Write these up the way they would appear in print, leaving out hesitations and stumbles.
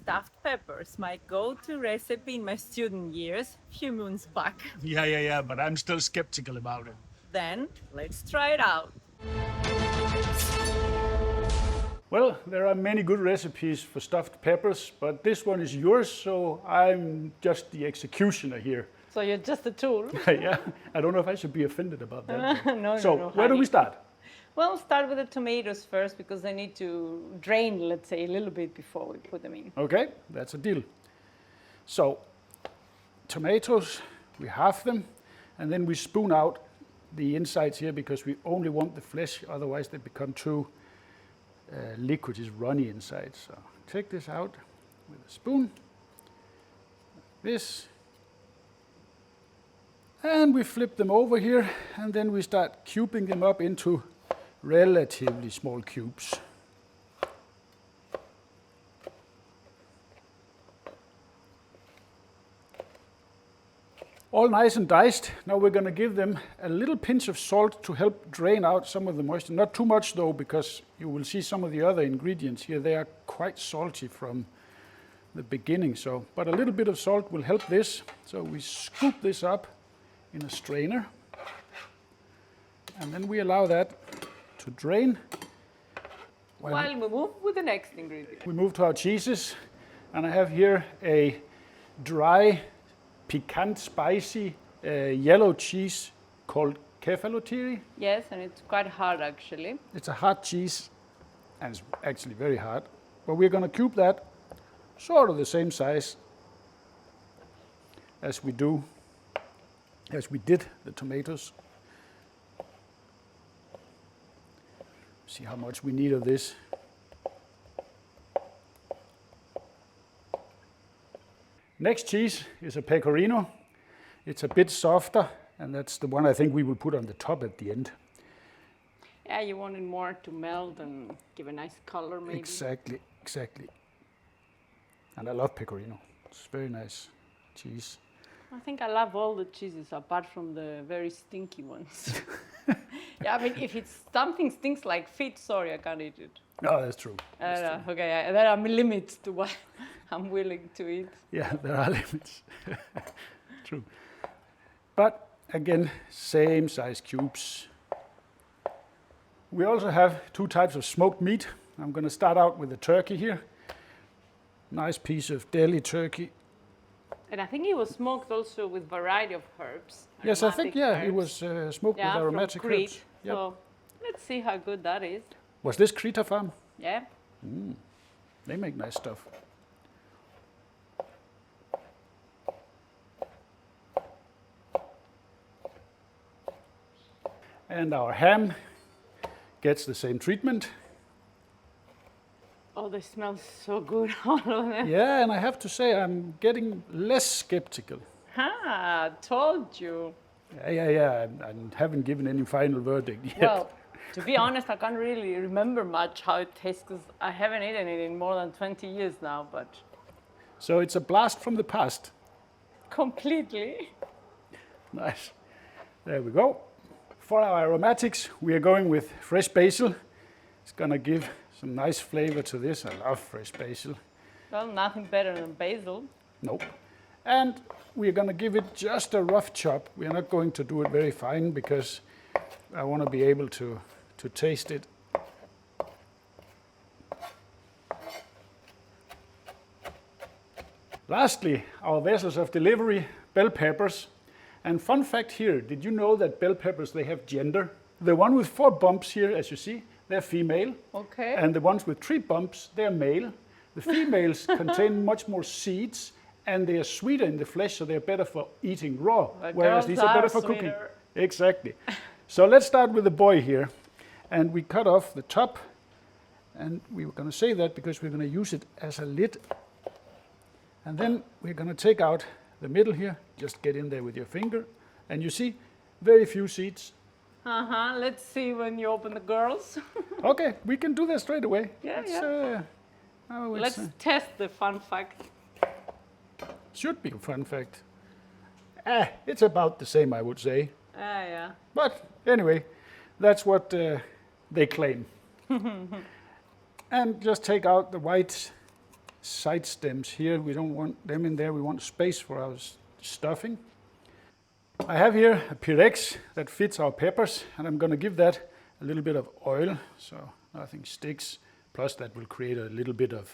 stuffed peppers, my go-to recipe in my student years, few moons back. Yeah, but I'm still skeptical about it. Then, let's try it out. Well, there are many good recipes for stuffed peppers, but this one is yours, so I'm just the executioner here. So you're just a tool? Yeah, I don't know if I should be offended about that. No, so, where do we start? Well, start with the tomatoes first because they need to drain, let's say, a little bit before we put them in. Okay, that's a deal. So, tomatoes, we halve them, and then we spoon out the insides here because we only want the flesh, otherwise they become too liquid, is runny inside. So, take this out with a spoon, this, and we flip them over here, and then we start cubing them up into relatively small cubes. All nice and diced. Now we're going to give them a little pinch of salt to help drain out some of the moisture. Not too much though, because you will see some of the other ingredients here. They are quite salty from the beginning. But a little bit of salt will help this. So we scoop this up in a strainer. And then we allow that to drain. While we move with the next ingredient. We move to our cheeses. And I have here a dry, piquant, spicy yellow cheese called Kefalotiri. Yes, and it's quite hard actually. It's a hard cheese, and it's actually very hard. But we're going to cube that sort of the same size as we did the tomatoes. See how much we need of this. Next cheese is a pecorino. It's a bit softer, and that's the one I think we will put on the top at the end. Yeah, you want it more to melt and give a nice color maybe. Exactly. And I love pecorino. It's very nice cheese. I think I love all the cheeses apart from the very stinky ones. Yeah, I mean, if it's something stinks like feet, sorry, I can't eat it. No, that's true. Okay, there are limits to what I'm willing to eat. Yeah, there are limits. True. But again, same size cubes. We also have two types of smoked meat. I'm going to start out with the turkey here. Nice piece of deli turkey. And I think it was smoked also with variety of herbs. Yes, I think, yeah, herbs. it was smoked with aromatic from Crete. herbs. Yep. So let's see how good that is. Was this Crete farm? Yeah. They make nice stuff. And our ham gets the same treatment. Oh, they smell so good, all of them. Yeah, and I have to say I'm getting less skeptical. Told you. Yeah. I haven't given any final verdict yet. Well, to be honest, I can't really remember much how it tastes because I haven't eaten it in more than 20 years now, but... So it's a blast from the past. Completely. Nice. There we go. For our aromatics, we are going with fresh basil. It's going to give some nice flavor to this. I love fresh basil. Well, nothing better than basil. Nope. And we're going to give it just a rough chop. We are not going to do it very fine because I want to be able to taste it. Lastly, our vessels of delivery, bell peppers. And fun fact here, did you know that bell peppers, they have gender? The one with 4 bumps here, as you see, they're female. Okay. And the ones with 3 bumps, they're male. The females contain much more seeds, and they are sweeter in the flesh, so they're better for eating raw, whereas these are better for cooking. Exactly. So let's start with the boy here. And we cut off the top, and we were going to say that because we're going to use it as a lid. And then we're going to take out the middle here, just get in there with your finger, and you see very few seeds. Let's see when you open the girls. Okay, we can do that straight away. Let's test the fun fact. Should be a fun fact. It's about the same, I would say. Yeah. But anyway, that's what they claim. And just take out the white side stems here. We don't want them in there. We want space for our stuffing. I have here a Pyrex that fits our peppers, and I'm going to give that a little bit of oil so nothing sticks. Plus that will create a little bit of,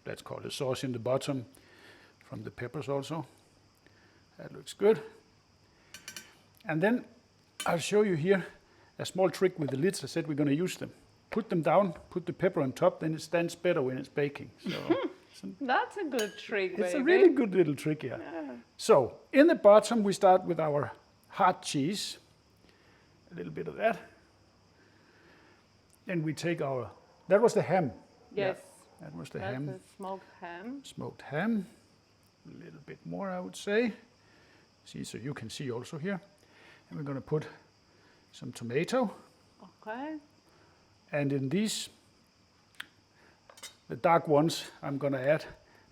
let's call it sauce in the bottom from the peppers also. That looks good. And then I'll show you here a small trick with the lids. I said we're going to use them. Put them down, put the pepper on top, then it stands better when it's baking. So that's a good trick, it's baby. a really good little trick, yeah. So in the bottom we start with our hard cheese. A little bit of that. Then we take our, that was the ham. Yes. Yeah, that was the That's ham. a smoked ham. Smoked ham. A little bit more, I would say. See, so you can see also here. And we're going to put some tomato. Okay. And in these, the dark ones, I'm going to add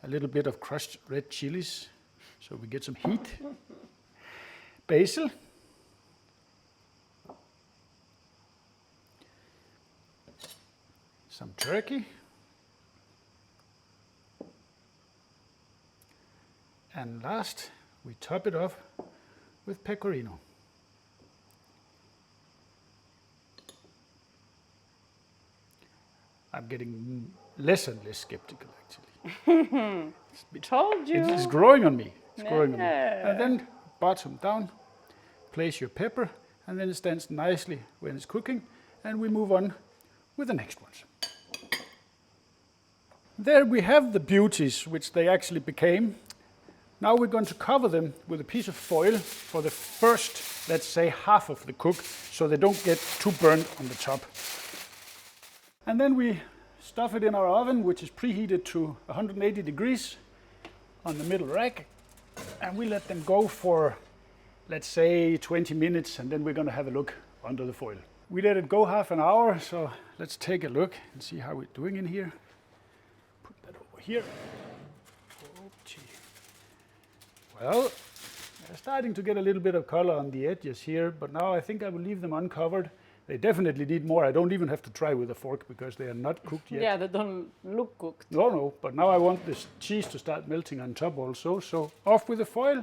a little bit of crushed red chilies so we get some heat. Basil. Some turkey. And last, we top it off with pecorino. I'm getting less and less skeptical, actually. Told you. It's growing on me. It's growing on me. Yeah. And then bottom down, place your pepper, and then it stands nicely when it's cooking. And we move on with the next ones. There we have the beauties, which they actually became. Now we're going to cover them with a piece of foil for the first, let's say, half of the cook, so they don't get too burnt on the top. And then we stuff it in our oven, which is preheated to 180 degrees on the middle rack. And we let them go for, let's say, 20 minutes, and then we're going to have a look under the foil. We let it go half an hour, so let's take a look and see how we're doing in here. Put that over here. Okay. Well, they're starting to get a little bit of color on the edges here, but now I think I will leave them uncovered. They definitely need more. I don't even have to try with a fork because they are not cooked yet. Yeah, they don't look cooked. No, but now I want this cheese to start melting on top also. So off with the foil,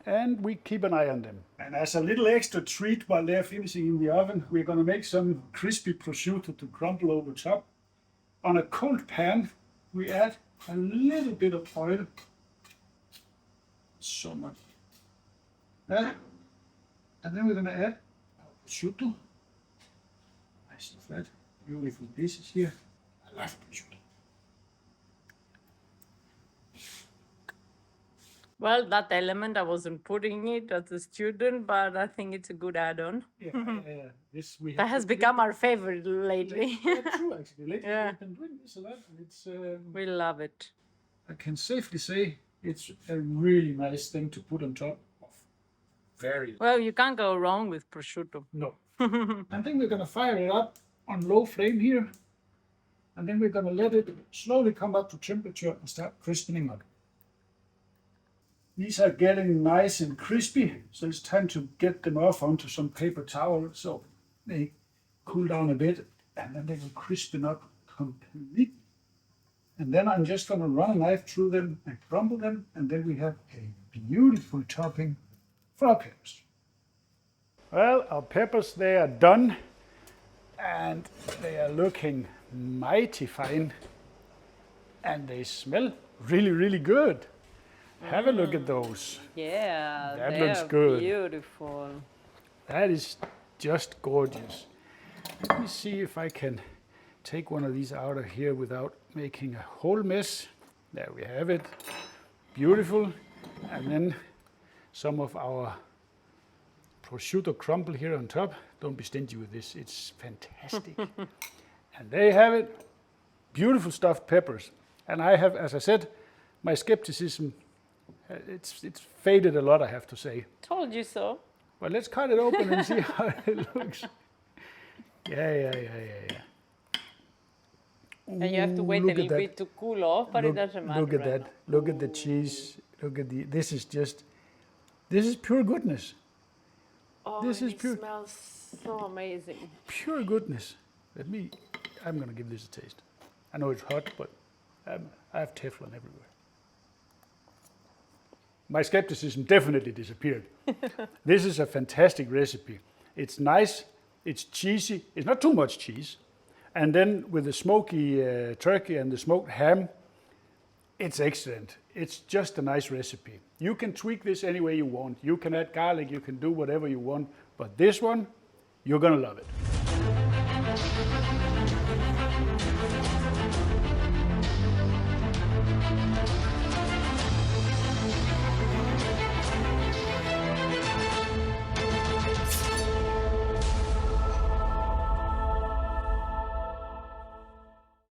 and we keep an eye on them. And as a little extra treat while they're finishing in the oven, we're going to make some crispy prosciutto to crumble over top. On a cold pan, we add a little bit of oil. So much. That. And then we're going to add our prosciutto. Nice and flat, beautiful pieces here. I love prosciutto. Well, that element, I wasn't putting it as a student, but I think it's a good add-on. Yeah, this we have That has become our favorite lately. Yeah, true, actually. Lately Yeah. we've been doing this a lot, and it's. We love it. I can safely say it's a really nice thing to put on top of very. Well, you can't go wrong with prosciutto. No. I think we're gonna fire it up on low flame here, and then we're gonna let it slowly come up to temperature and start crispening up. These are getting nice and crispy, so it's time to get them off onto some paper towel so they cool down a bit, and then they will crispen up completely. And then I'm just going to run a knife through them and crumble them, and then we have a beautiful topping for our peppers. Well, our peppers, they are done, and they are looking mighty fine, and they smell really, really good. Have a look at those. Yeah, That they looks are good. beautiful. That is just gorgeous. Let me see if I can take one of these out of here without making a whole mess. There we have it. Beautiful. And then some of our prosciutto crumble here on top. Don't be stingy with this. It's fantastic. And there you have it. Beautiful stuffed peppers. And I have, as I said, my skepticism, it's faded a lot, I have to say. Told you so. But let's cut it open and see how it looks. Yeah. And you have to wait a look at little that. bit to cool off, but it doesn't matter. Look at right that. now. Look at the cheese. Look at this is pure goodness. Oh, This is it pure- smells so amazing. Pure goodness. I'm going to give this a taste. I know it's hot, but I have Teflon everywhere. My skepticism definitely disappeared. This is a fantastic recipe. It's nice, it's cheesy, it's not too much cheese. And then with the smoky turkey and the smoked ham, it's excellent. It's just a nice recipe. You can tweak this any way you want. You can add garlic, you can do whatever you want. But this one, you're gonna love it.